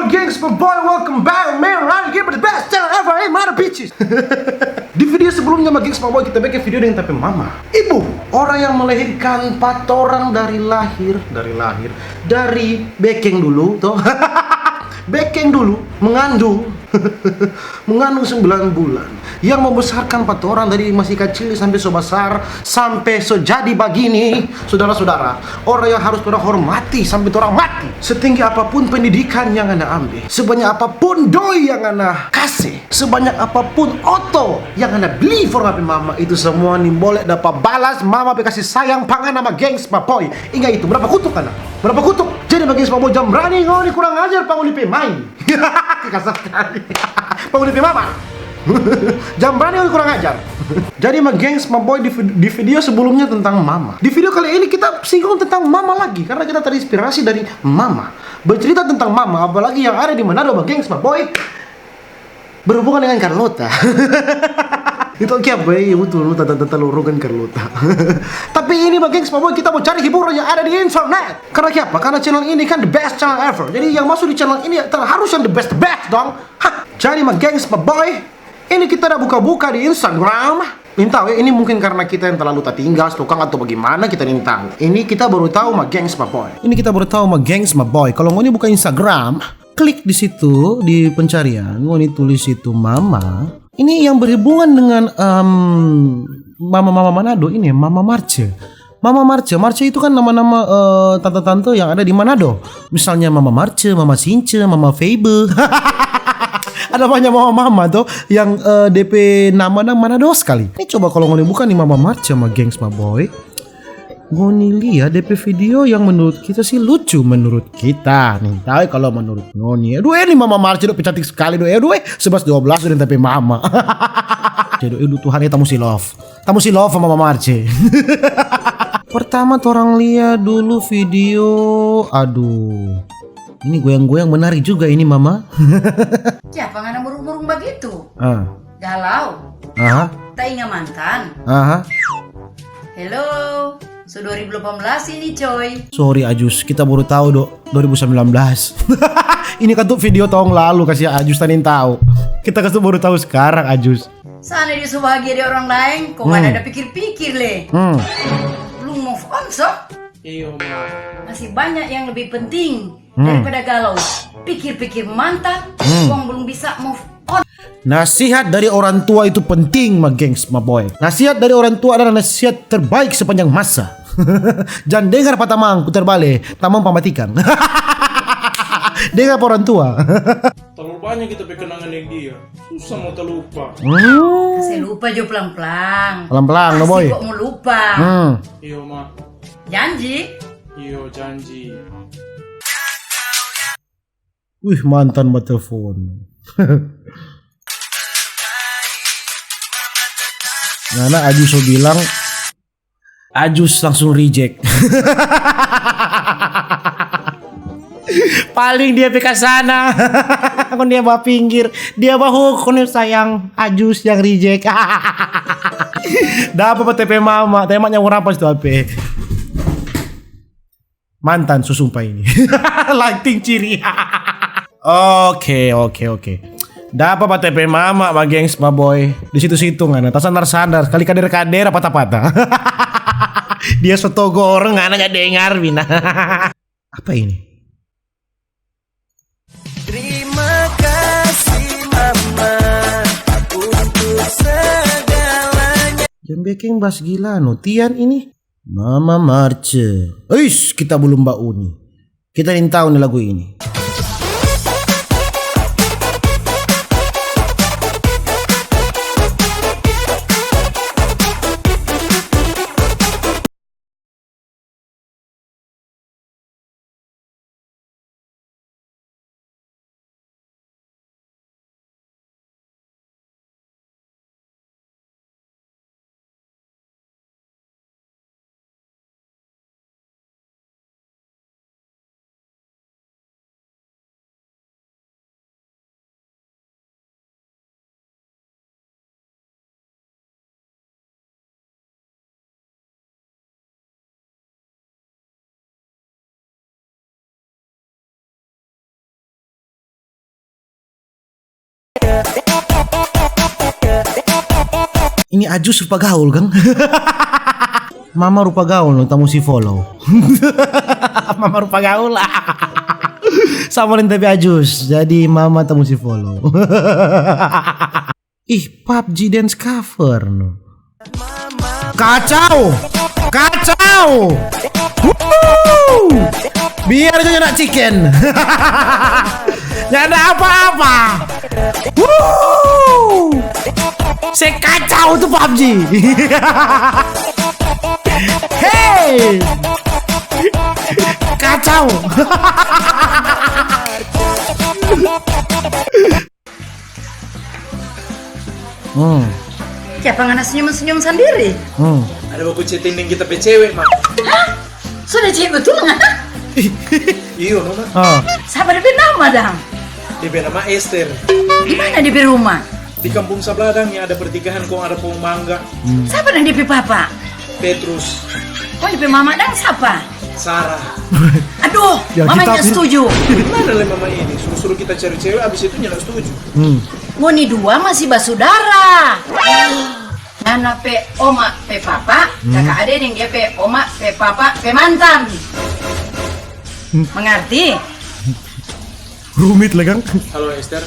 gengs, my boy, welcome back, man. Right, give it the best channel ever, hey, mother bitches. Di video sebelumnya, my gengs, my boy, kita bikin video dengan tapi mama, ibu, orang yang melahirkan 4 orang dari bekeng dulu, toh. Bekeng dulu, mengandung mengandung 9 bulan, yang membesarkan 4 orang dari masih kecil sampai so besar, sampai so jadi begini. Saudara-saudara, orang yang harus kita hormati sampai orang mati. Setinggi apapun pendidikan yang anda ambil, sebanyak apapun doi yang anda kasih, sebanyak apapun oto yang anda beli for ngapain mama, itu semua nih boleh dapat balas mama kasih sayang pangan nama gengs my boy. Ingat itu, berapa kutuk anda? Berapa kutuk? Jadi bagi semua boy jam berani ngoni kurang ajar panggul main. Kasar sekali. Panggul mama. Jam berani ngoni kurang ajar. Jadi my gengs my boy, di video sebelumnya tentang mama. Di video kali ini kita singgung tentang mama lagi karena kita terinspirasi dari mama. Bercerita tentang mama, apalagi yang ada di Manado my gengs my boy, berhubungan dengan Carlota. Itu apa ya, betul, lu telurungan Carlota. Tapi ini my gengs my boy, kita mau cari hiburan yang ada di internet. Karena apa? Karena channel ini kan the best channel ever. Jadi yang masuk di channel ini harus yang the best dong. Hah. Jadi my gengs my boy, ini kita udah buka-buka di Instagram. Tahu ya, ini mungkin karena kita yang terlalu tertinggal tukang atau bagaimana, kita tahu. Ini kita baru tahu my gengs my boy. Ini kita baru tahu my gengs my boy. Kalau ngoni buka Instagram, klik di situ di pencarian, ngoni tulis itu mama. Ini yang berhubungan dengan mama Manado ini, Mama Marce. Mama Marce itu kan nama-nama tante-tante yang ada di Manado. Misalnya Mama Marce, Mama Since, Mama Febe. Ada banyak mama tuh yang DP nama Manado sekali. Ini coba kalau ngoni bukan nih Mama Marce sama gengs my boy, ngoni lihat DP video yang menurut kita sih lucu, menurut kita nih. Tahu kalau menurut ngoni, aduh ini Mama Marce udah cantik sekali, aduh 11-12 udah tapi mama. Jadi Tuhan kita mesti love sama Mama Marce. Pertama orang lihat dulu video, aduh, ini goyang-goyang menarik juga ini mama. Siapa ngana murung-murung begitu? Galau. Tak ingat mantan. Hello, so 2018 ini coy. Sorry Ajus, kita baru tahu 2019. Ini kan tuh video tahun lalu, kasih Ajus tanin tahu. Kita kan tuh baru tahu sekarang Ajus. Sana dia bahagia di orang lain, kok ada pikir-pikir le. Belum move on so? Iya ma. Masih banyak yang lebih penting daripada galau. Pikir-pikir mantan, uang belum bisa move on. Nasihat dari orang tua itu penting, my gengs, my boy. Nasihat dari orang tua adalah nasihat terbaik sepanjang masa. Jangan dengar patamang putar balik, tamang pamatikan. Dengar orang tua. Terlalu banyak kita kenangan yang dia. Susah mau terlupa. Kasih lupa jo pelan-pelan. Pelan-pelan, no boy. Kok mau lupa? Iya ma. Janji? Iya janji. Wih, mantan telepon. Karena Ajus so bilang, Ajus langsung reject. Paling dia pika sana. Kon dia bawa pinggir, dia bahu kon sayang Ajus yang reject. Dapat TP mama, temanya ngapa itu HP. Mantan susumpah ini. Lighting ciri. Oke. Dapat TP mama, my gengs, my boy. Di situ-situ ngana, tak sadar kali kader patah-patah. Dia sotogo orang ngana dengar bina. Apa ini? Terima kasih mama untuk segalanya. Yang bikin bas gila Tian ini. Mama Marce. Eish, kita belum Mbak Uni. Kita ingin tahu nih lagu ini. Ini Ajus rupa gaul kan? Mama rupa gaul, tamu si follow. Mama rupa gaul. Sama tapi Ajus. Jadi mama tamu si follow. Ih, PUBG dance cover no. Kacau. Kacau. Woo! Biar aja nak chicken. Nggak ada apa-apa. Woo! Sekacau tuh PUBG. Hey, kacau. Siapa ngana senyum-senyum sendiri? Ada baku chatting kita pe cewek, Mak. Sudah cewek betul ngana? Iya, Mama. Siapa dia nama dang? Dia pe nama Esther. Di mana di rumah? Di kampung sebelah dang yang ada pertikahan kong ada pohon mangga. Siapa yang di papa? Petrus, Kok di mama dang siapa? Sarah. Aduh, Ya, mama kita- nggak setuju. Mana lah Mama ini? Suruh-suruh kita cari cewek, abis itu nggak setuju. Ngoni dua masih basudara. Anak pe oma pe papa, kakak ade yang dia pe oma pe papa pe mantan. Mengerti? Rumit lah kan? Halo Esther,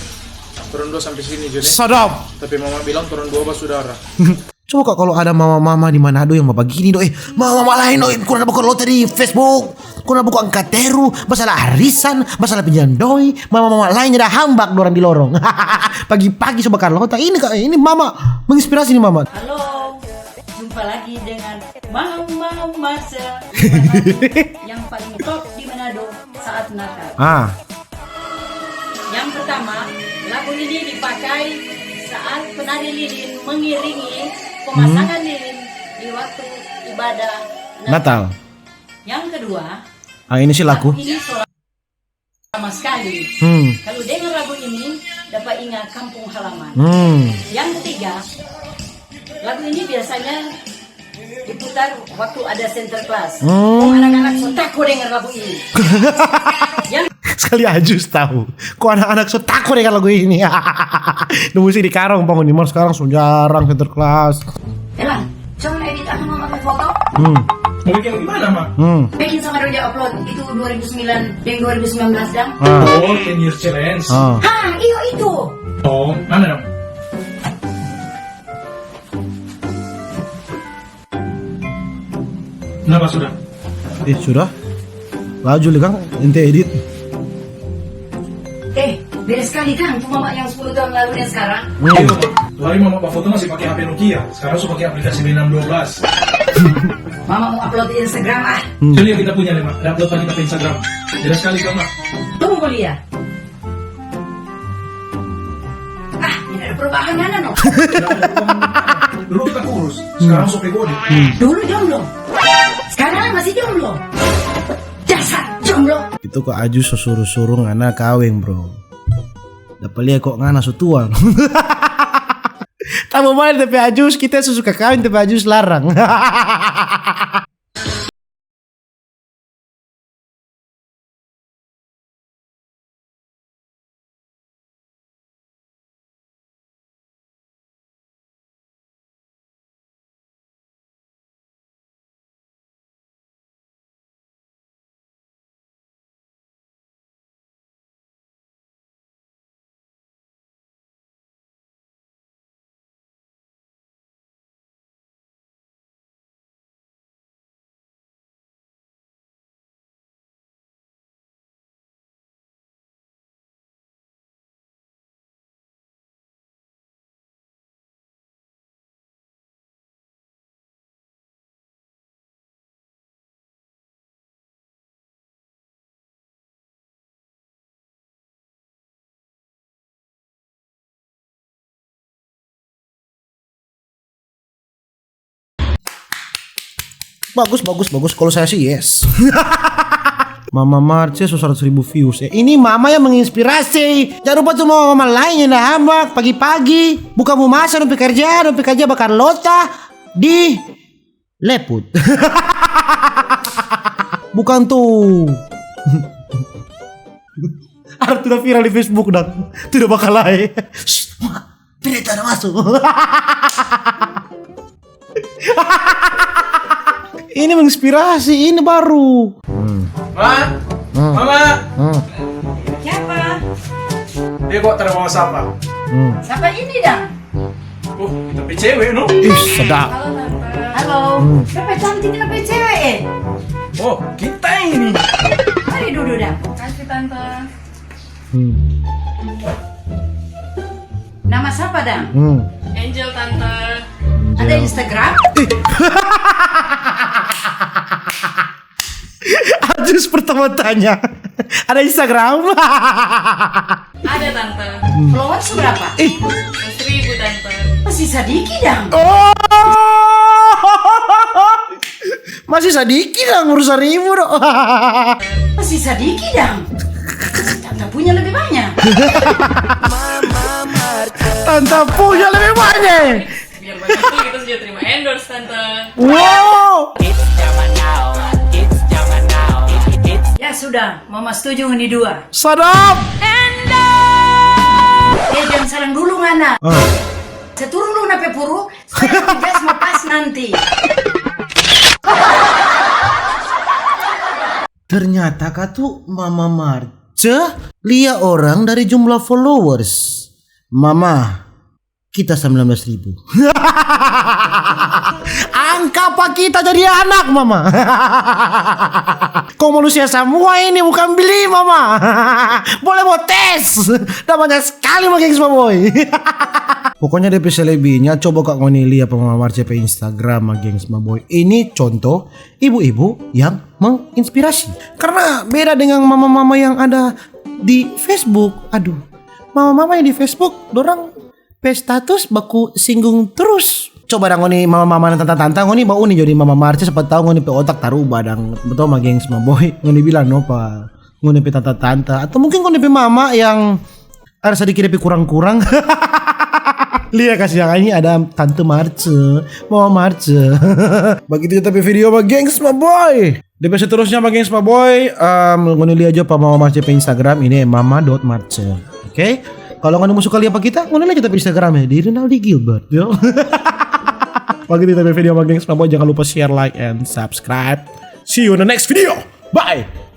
turun 2 sampai sini Jone. Sadap. Tapi Mama bilang turun 2 saudara. Coba kok kalau ada mama-mama di Manado yang bapak gini doi, mama-mama lain doi, kurang buka lotre di Facebook, kurang buka angka teru, masalah arisan, masalah pinjaman doi, mama-mama lain ada hambak dorang di lorong. Pagi-pagi coba Carlota, ini mama menginspirasi nih mama. Halo, jumpa lagi dengan Mama Masa yang paling top di Manado saat Natal. Yang pertama, lagu ini dipakai saat penari lilin mengiringi pemasangan lilin di waktu ibadah Natal. Yang kedua, Ini sih laku. ini sama sekali. Kalau dengar lagu ini dapat ingat kampung halaman. Yang ketiga, lagu ini biasanya diputar waktu ada center class. Anak-anak takut dengar lagu ini. Yang Sekali Ajus tahu. Kok anak-anak so takut dengan lagu ini. Dulu sih di Karong bangun di Mars sekarang so jarang center kelas. Elang, coba edit aku mau pakai foto. Mau bikin gimana, Mak? Bikin sama dia upload itu 2009 dan 2019 dang. Oh, 10 years challenge. Iyo itu. Oh, mana dong? Kenapa sudah? Sudah. Laju li Kang, ente edit. Beda sekali kan, cuma mak yang 10 tahun lalu dan sekarang. Itu, Lari Mama Pak foto masih pakai HP Nokia. Sekarang sudah pakai aplikasi B612. Mama mau upload di Instagram ah. Jadi yang kita punya nih, Mak. Ada upload lagi ke Instagram. Jelas sekali kan, Mak? Tunggu kuliah. Ini ada perubahan mana no? Dulu kita kurus, sekarang sok body. Dulu jomblo. Sekarang masih jomblo. Dasar jomblo. Itu kok Ajus suruh-suruh ngana kawin bro. Dapat lihat kok ngana so tua. Tamu main tapi Ajus kita suka kawin tapi Ajus larang. Bagus. Kalau saya sih yes. Mama Marce 100.000 views. Ini mama yang menginspirasi. Jangan lupa tuh mama lain yang hambak pagi-pagi. Bukan mau masak, dan pekerja bakar lota di Leput. Bukan tuh. Ada sudah viral di Facebook dan tidak bakal lain. Berita ada masuk. Ini menginspirasi, ini baru. Mama. Siapa? Dia kok terbawa siapa? Siapa ini dah? Tapi cewek no? Ih, sedap. Halo tante. Halo. Siapa cantik kenapa cewek? Oh, kita ini. Mari duduk dah. Kasih tante. Nama siapa dah? Angel tante. Ada Instagram? Ajus pertama tanya. Ada Instagram? Ada tante. Followers berapa? 1.000 tante. Masih sedikit dah. Oh, masih sedikit lah ngurus 1.000 dong. Masih sedikit dah. Tante punya lebih banyak. Tante punya lebih banyak. Biar banyak tuh kita sudah terima endorse tante. Wow. Ya sudah, Mama setuju ini 2. Sadap. Jangan saling dulu ngana. Saya turun dulu nape puru. Saya tugas mau pas nanti. Ternyata kak tuh Mama Marce lihat orang dari jumlah followers. Mama, kita 19.000. Angka apa kita jadi anak, Mama? Kau manusia semua ini bukan beli, Mama. Boleh mau tes. Udah banyak sekali gengs boy. Pokoknya DP selebihnya coba kak ngoni lihat Mama Marce pe Instagram gengs boy. Ini contoh ibu-ibu yang menginspirasi. Karena beda dengan mama-mama yang ada di Facebook. Aduh, mama-mama yang di Facebook dorang pe status baku singgung terus. Coba dang ngoni mama-mama dan tante-tante ngoni bau nih jadi Mama Marce siapa tahu ngoni pe otak taruh badang betul mah gengs boy. Ngoni bilang no pa ngoni pe tante-tante atau mungkin ngoni pe mama yang ada sedikit lebih kurang-kurang. Lihat kasih yang ini ada Tante Marce, Mama Marce. Begitu kita video sama gengs boy. DP seterusnya sama gengs boy. Ngoni lihat aja pa Mama Marce pe Instagram ini mama.marce. Oke? Kalau ngoni mau suka lihat apa kita, ngoni lihat kita pe Instagram ya di Rinaldi Gilbert. Yo. Begitu kita video sama gengs boy, jangan lupa share, like, and subscribe. See you in the next video. Bye.